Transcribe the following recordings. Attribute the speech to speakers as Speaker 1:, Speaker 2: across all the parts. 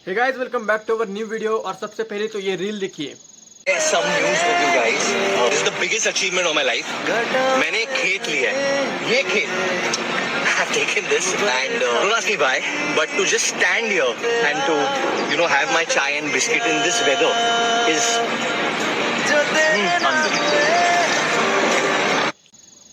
Speaker 1: Hey guys, welcome back to our new video. और सबसे पहले तो ये रील देखिए।
Speaker 2: Some news with you guys. This is the biggest achievement of my life. मैंने एक खेत लिया है। ये खेत I have taken this and don't ask me why, but to just stand here and to have my chai and biscuit in this weather is unbelievable.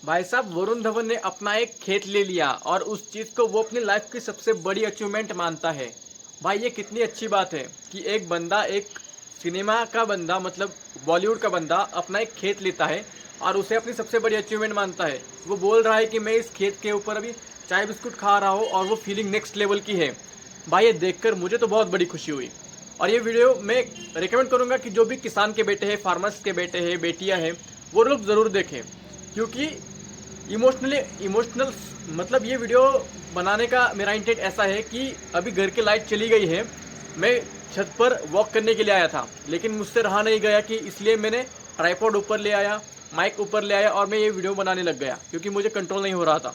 Speaker 1: भाई साहब, वरुण धवन ने अपना एक खेत ले लिया और उस चीज को वो अपनी लाइफ की सबसे बड़ी अचीवमेंट मानता है। भाई ये कितनी अच्छी बात है कि एक बंदा, एक सिनेमा का बंदा, मतलब बॉलीवुड का बंदा अपना एक खेत लेता है और उसे अपनी सबसे बड़ी अचीवमेंट मानता है। वो बोल रहा है कि मैं इस खेत के ऊपर अभी चाय बिस्कुट खा रहा हूँ और वो फीलिंग नेक्स्ट लेवल की है। भाई ये देखकर मुझे तो बहुत बड़ी खुशी हुई। और ये वीडियो मैं रिकमेंड करूँगा कि जो भी किसान के बेटे हैं, फार्मर्स के बेटे हैं, बेटियाँ हैं, वो लोग ज़रूर देखें, क्योंकि इमोशनल मतलब ये वीडियो बनाने का मेरा इंटेंट ऐसा है कि अभी घर की लाइट चली गई है। मैं छत पर वॉक करने के लिए आया था, लेकिन मुझसे रहा नहीं गया कि इसलिए मैंने ट्राइपॉड ऊपर ले आया, माइक ऊपर ले आया और मैं ये वीडियो बनाने लग गया, क्योंकि मुझे कंट्रोल नहीं हो रहा था।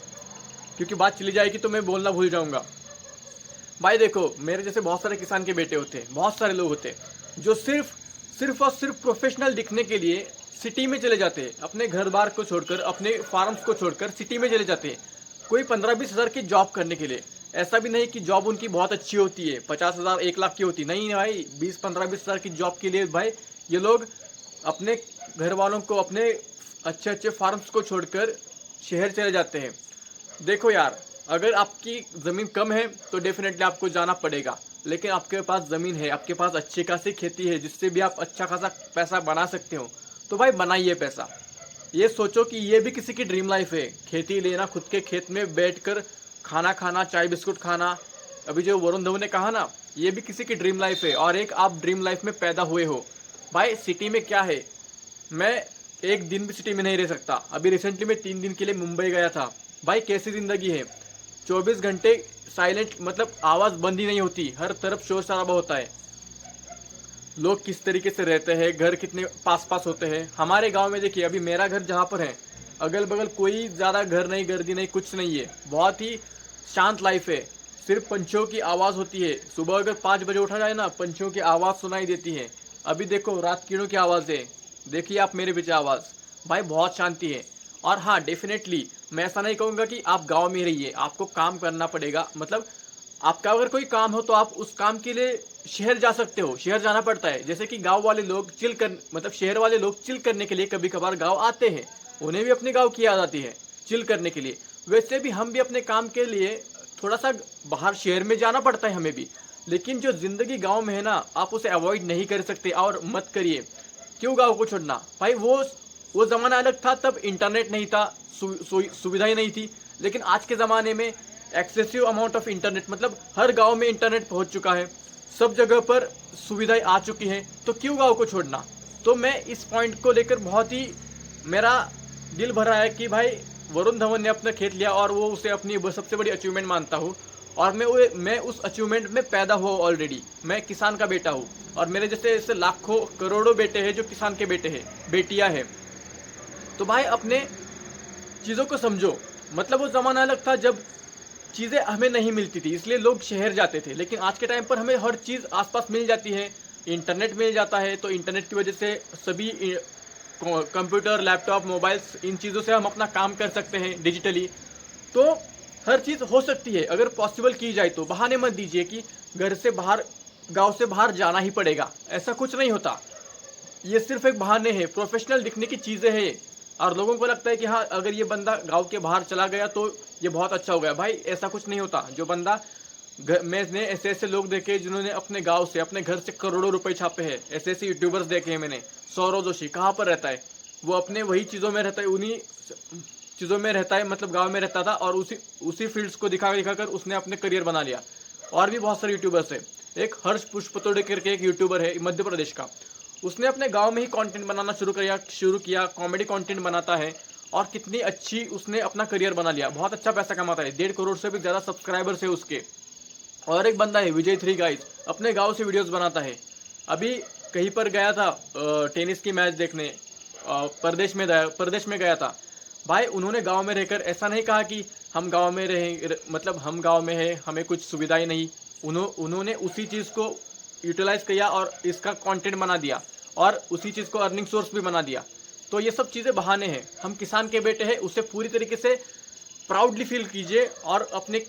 Speaker 1: क्योंकि बात चली जाएगी तो मैं बोलना भूल जाऊंगा। भाई देखो, मेरे जैसे बहुत सारे किसान के बेटे होते हैं, बहुत सारे लोग होते हैं जो सिर्फ और सिर्फ प्रोफेशनल दिखने के लिए सिटी में चले जाते हैं। अपने घर बार को छोड़कर, अपने फार्म्स को छोड़कर सिटी में चले जाते हैं, कोई 15-20 हज़ार की जॉब करने के लिए। ऐसा भी नहीं कि जॉब उनकी बहुत अच्छी होती है, 50,000 1 लाख की होती नहीं भाई। 20-15-20 हज़ार की जॉब के लिए भाई ये लोग अपने घर वालों को, अपने अच्छे अच्छे फार्म्स को छोड़कर शहर चले जाते हैं। देखो यार, अगर आपकी ज़मीन कम है तो डेफिनेटली आपको जाना पड़ेगा, लेकिन आपके पास ज़मीन है, आपके पास अच्छी खासी खेती है जिससे भी आप अच्छा खासा पैसा बना सकते हो, तो भाई बनाइए पैसा। ये सोचो कि ये भी किसी की ड्रीम लाइफ है, खेती लेना, खुद के खेत में बैठकर खाना खाना, चाय बिस्कुट खाना। अभी जो वरुण धवन ने कहा ना, ये भी किसी की ड्रीम लाइफ है और एक आप ड्रीम लाइफ में पैदा हुए हो। भाई सिटी में क्या है, मैं एक दिन भी सिटी में नहीं रह सकता। अभी रिसेंटली मैं 3 दिन के लिए मुंबई गया था। भाई कैसी ज़िंदगी है, 24 घंटे साइलेंट, मतलब आवाज़ बंद ही नहीं होती, हर तरफ शोर शराबा होता है। लोग किस तरीके से रहते हैं, घर कितने पास पास होते हैं। हमारे गांव में देखिए, अभी मेरा घर जहाँ पर है, अगल बगल कोई ज़्यादा घर नहीं, गर्दी नहीं, कुछ नहीं है। बहुत ही शांत लाइफ है। सिर्फ पंछियों की आवाज़ होती है। सुबह अगर 5 बजे उठा जाए ना, पंछियों की आवाज़ सुनाई देती है। अभी देखो रात कीड़ों की आवाज़ है, देखिए आप मेरे पीछे आवाज़। भाई बहुत शांति है। और हाँ, डेफिनेटली मैं ऐसा नहीं कहूँगा कि आप गाँव में रहिए, आपको काम करना पड़ेगा। मतलब आपका अगर कोई काम हो तो आप उस काम के लिए शहर जा सकते हो, शहर जाना पड़ता है। जैसे कि गांव वाले लोग चिल कर, मतलब शहर वाले लोग चिल करने के लिए कभी कभार गांव आते हैं, उन्हें भी अपने गांव की याद आती है चिल करने के लिए। वैसे भी हम भी अपने काम के लिए थोड़ा सा बाहर शहर में जाना पड़ता है हमें भी। लेकिन जो ज़िंदगी गाँव में है ना, आप उसे अवॉइड नहीं कर सकते और मत करिए। क्यों गाँव को छोड़ना भाई? वो ज़माना अलग था, तब इंटरनेट नहीं था, सुविधाएं नहीं थी। लेकिन आज के ज़माने में एक्सेसिव अमाउंट ऑफ इंटरनेट, मतलब हर गांव में इंटरनेट पहुंच चुका है, सब जगह पर सुविधाएं आ चुकी हैं, तो क्यों गांव को छोड़ना? तो मैं इस पॉइंट को लेकर बहुत ही मेरा दिल भरा है कि भाई वरुण धवन ने अपना खेत लिया और वो उसे अपनी सबसे बड़ी अचीवमेंट मानता हूँ। और मैं उस अचीवमेंट में पैदा हुआ ऑलरेडी। मैं किसान का बेटा हूँ और मेरे जैसे ऐसे लाखों करोड़ों बेटे हैं जो किसान के बेटे हैं, बेटियाँ हैं। तो भाई अपने चीज़ों को समझो। मतलब वो ज़माना अलग था जब चीज़ें हमें नहीं मिलती थी, इसलिए लोग शहर जाते थे। लेकिन आज के टाइम पर हमें हर चीज़ आसपास मिल जाती है, इंटरनेट मिल जाता है। तो इंटरनेट की वजह से सभी कंप्यूटर, लैपटॉप, मोबाइल्स, इन चीज़ों से हम अपना काम कर सकते हैं डिजिटली। तो हर चीज़ हो सकती है अगर पॉसिबल की जाए तो। बहाने मत दीजिए कि घर से बाहर, गाँव से बाहर जाना ही पड़ेगा, ऐसा कुछ नहीं होता। ये सिर्फ एक बहाने हैं, प्रोफेशनल दिखने की चीज़ें हैं। और लोगों को लगता है कि हाँ, अगर ये बंदा गांव के बाहर चला गया तो ये बहुत अच्छा हो गया। भाई ऐसा कुछ नहीं होता। जो बंदा मैंने ऐसे ऐसे लोग देखे जिन्होंने अपने गांव से, अपने घर से करोड़ों रुपए छापे हैं। ऐसे ऐसे यूट्यूबर्स देखे हैं मैंने। सौरव जोशी कहाँ पर रहता है? वो अपने वही चीज़ों में रहता है, उन्हीं चीज़ों में रहता है, मतलब गाँव में रहता था और उसी फील्ड्स को दिखा कर उसने अपने करियर बना लिया। और भी बहुत सारे यूट्यूबर्स है। एक हर्ष पुष्पतोड़े करके एक यूट्यूबर है मध्य प्रदेश का, उसने अपने गांव में ही कंटेंट बनाना शुरू किया, कॉमेडी कंटेंट बनाता है और कितनी अच्छी उसने अपना करियर बना लिया। बहुत अच्छा पैसा कमाता है, 1.5 करोड़ से भी ज़्यादा सब्सक्राइबर्स है उसके। और एक बंदा है विजय 3 गाइज, अपने गांव से वीडियोस बनाता है। अभी कहीं पर गया था टेनिस की मैच देखने, प्रदेश में गया था। भाई उन्होंने गांव में रहकर ऐसा नहीं कहा कि हम गांव में रहे, मतलब हम गांव में है, हमें कुछ सुविधाएं नहीं। उन्होंने उसी चीज़ को यूटिलाइज किया और इसका कंटेंट बना दिया और उसी चीज़ को अर्निंग सोर्स भी बना दिया। तो ये सब चीज़ें बहाने हैं। हम किसान के बेटे हैं, उसे पूरी तरीके से प्राउडली फील कीजिए और अपने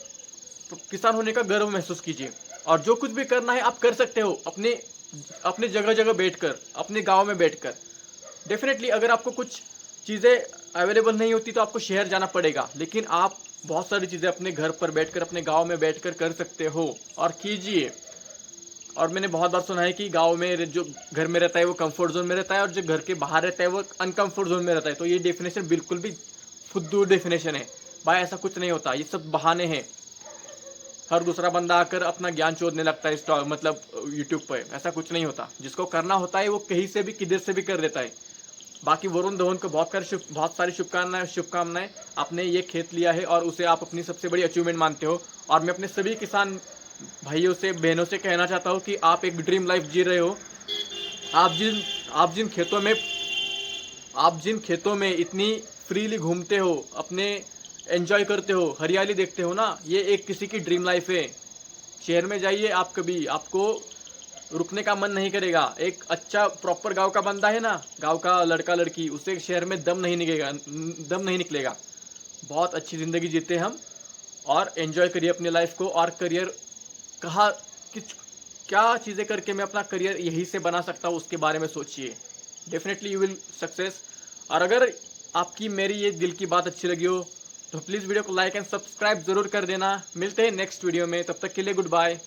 Speaker 1: किसान होने का गर्व महसूस कीजिए। और जो कुछ भी करना है आप कर सकते हो अपने अपने जगह जगह बैठकर, अपने गांव में बैठकर। डेफिनेटली अगर आपको कुछ चीज़ें अवेलेबल नहीं होती तो आपको शहर जाना पड़ेगा, लेकिन आप बहुत सारी चीज़ें अपने घर पर बैठकर, अपने गांव में बैठकर कर सकते हो और कीजिए। और मैंने बहुत बार सुना है कि गांव में जो घर में रहता है वो कंफर्ट जोन में रहता है और जो घर के बाहर रहता है वो अनकंफर्ट जोन में रहता है। तो ये डेफिनेशन बिल्कुल भी फुद्दू डेफिनेशन है भाई, ऐसा कुछ नहीं होता, ये सब बहाने हैं। हर दूसरा बंदा आकर अपना ज्ञान चोदने लगता है मतलब यूट्यूब पर, ऐसा कुछ नहीं होता। जिसको करना होता है वो कहीं से भी किधर से भी कर देता है। बाकी वरुण धवन को बहुत सारी शुभकामनाएं। आपने ये खेत लिया है और उसे आप अपनी सबसे बड़ी अचीवमेंट मानते हो। और मैं अपने सभी किसान भाइयों से, बहनों से कहना चाहता हूँ कि आप एक ड्रीम लाइफ जी रहे हो। आप जिन खेतों में इतनी फ्रीली घूमते हो, अपने एंजॉय करते हो, हरियाली देखते हो ना, ये एक किसी की ड्रीम लाइफ है। शहर में जाइए आप, कभी आपको रुकने का मन नहीं करेगा। एक अच्छा प्रॉपर गांव का बंदा है ना, गांव का लड़का लड़की, उसे शहर में दम नहीं निकलेगा। बहुत अच्छी ज़िंदगी जीते हम और एंजॉय करिए अपनी लाइफ को। और करियर क्या चीज़ें करके मैं अपना करियर यहीं से बना सकता हूँ उसके बारे में सोचिए। Definitely you will success. और अगर आपकी मेरी ये दिल की बात अच्छी लगी हो तो प्लीज़ वीडियो को लाइक एंड सब्सक्राइब ज़रूर कर देना। मिलते हैं नेक्स्ट वीडियो में, तब तक के लिए गुड बाय।